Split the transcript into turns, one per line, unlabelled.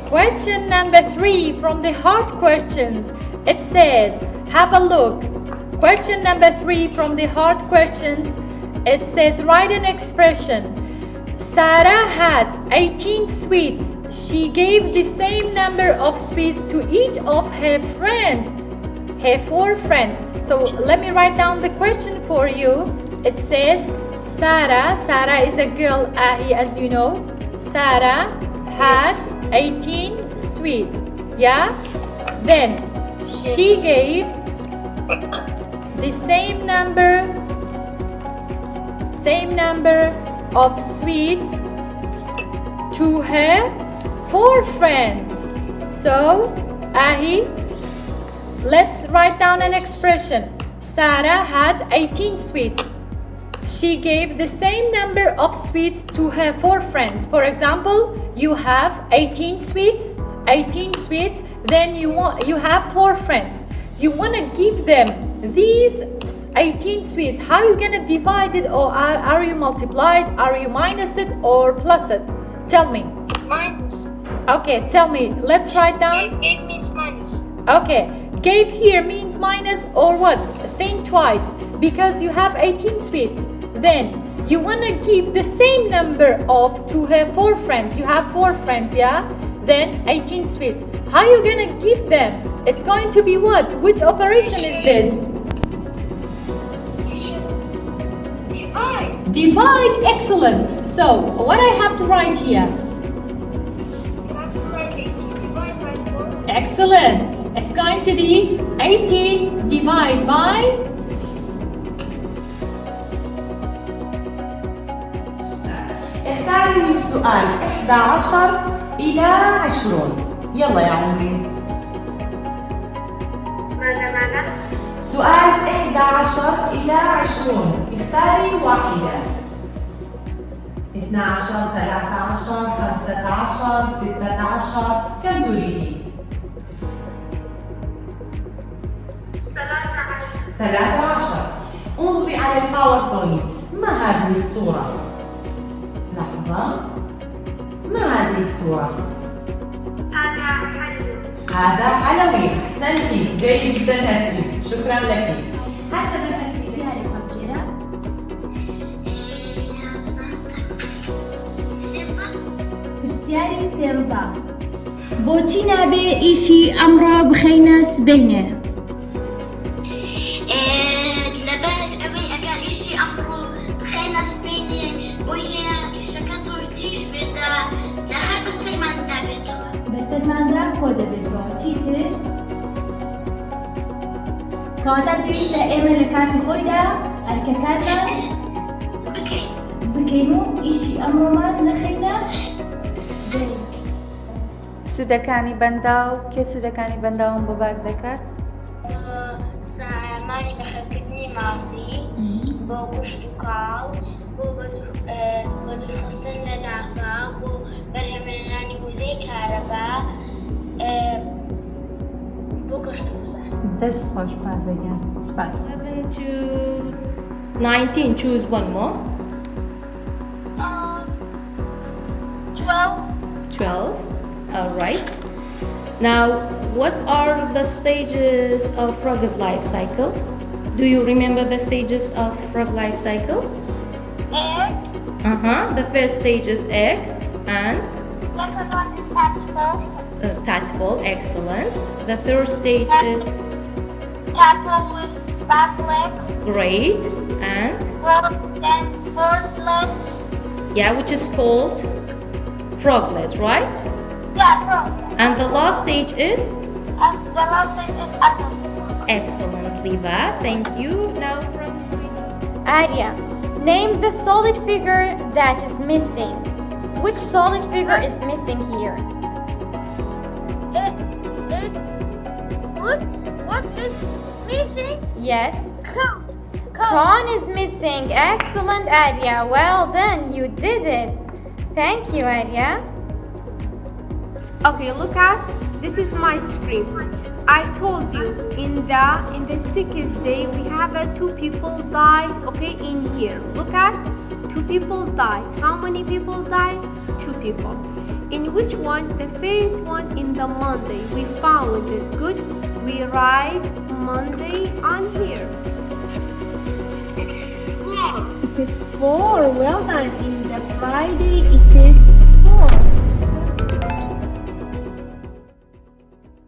question number 3 from the hard questions. It says, have a look. Question number 3 from the hard questions. It says, write an expression. Sarah had 18 sweets. She gave the same number of sweets to each of her friends, her 4 friends. So let me write down the question for you. It says, Sarah is a girl, as you know. Sarah had 18 sweets. Yeah? Then she gave the same number of sweets to her 4 friends. So, Ahi, let's write down an expression. Sarah had 18 sweets. She gave the same number of sweets to her 4 friends. For example, you have 18 sweets, then you have 4 friends. You want to give them these 18 sweets. How are you going to divide it, or are you multiplied? Are you minus it or plus it? Tell me.
Minus.
Okay, tell me. Let's write down.
Gave means minus.
Okay, gave here means minus or what? Think twice. Because you have 18 sweets. Then you want to give the same number to her 4 friends. You have 4 friends, yeah? Then 18 sweets. How are you going to give them? It's going to be what? Which operation is this?
Divide.
Divide, excellent. So, what I have to write here?
You have to write 18 divided by 4.
Excellent. It's going to be 18 divided by...
اختاري من السؤال 11 إلى 20. يلا يا عمري.
ماذا؟
سؤال 11 إلى 20. اختاري واحدة. 12 13 15 16 كم تريدين؟ 13. انظري على الباوربوينت. ما هذه الصورة؟ لحظة. ما هذه الصورة؟ هذا حلوي. احسنتي، جيد جدا هسلي. شكرا لك. هسه
پرسیاری سێڕزا بۆچی نابێ ئیشی ئەمڕۆ بخەینە سبەینێ؟
لەبەر ئەوەی ئەگەر ئیشی ئەمڕۆ بخەینە سبەینێ بۆی هەیە ئیشەکە زۆر تریش بێتەوە جا هەر بەسەرماندا بێتەوە.
بەسەرماندا کۆ دەبێتەوە. چیتر؟ کەواتە پێویستە ئێمە لە کاتی خۆیدا ئەرکەکانمان بکەین و ئیشی ئەمڕۆمان نەخەینە سبەین.
سوودەکانی بەنداو کێ سوودەکانی بەنداوم بۆ باز دەکات؟
سامانی بەخەرکردنی ماسی بۆ گوشت و کاڵ بۆ بەدروخستن لە ناخا بۆ بەرهەمهێنانی وزەی کارەبا بۆ گەشت و گوزار.
دەست خۆش پارێگان. سپاس.
19, choose one more. 12. All right. Now, what are the stages of frog's life cycle? Do you remember the stages of frog life cycle?
Egg.
The first stage is egg, and
Second one is tadpole.
tadpole. Excellent. The third stage is
Tadpole with back legs.
great, and
Then front legs.
yeah, which is called froglet, right?
Yeah, frog.
And the last stage is
And the last thing is atom.
excellent, Liva. Thank you. Now from
Arya, name the solid figure that is missing. Which solid figure is missing here?
It's what is missing?
Yes.
Cone.
Cone is missing. Excellent, Arya. Well done. You did it. Thank you, Arya.
Okay, look at this is my screen. I told you in the 6th day we have 2 people died. Okay, in here. Look at 2 people died. How many people died? 2 people. In which one? The first one in the Monday. We found it. Good. We write Monday on here. It is 4. Well done. In the Friday, it is 4.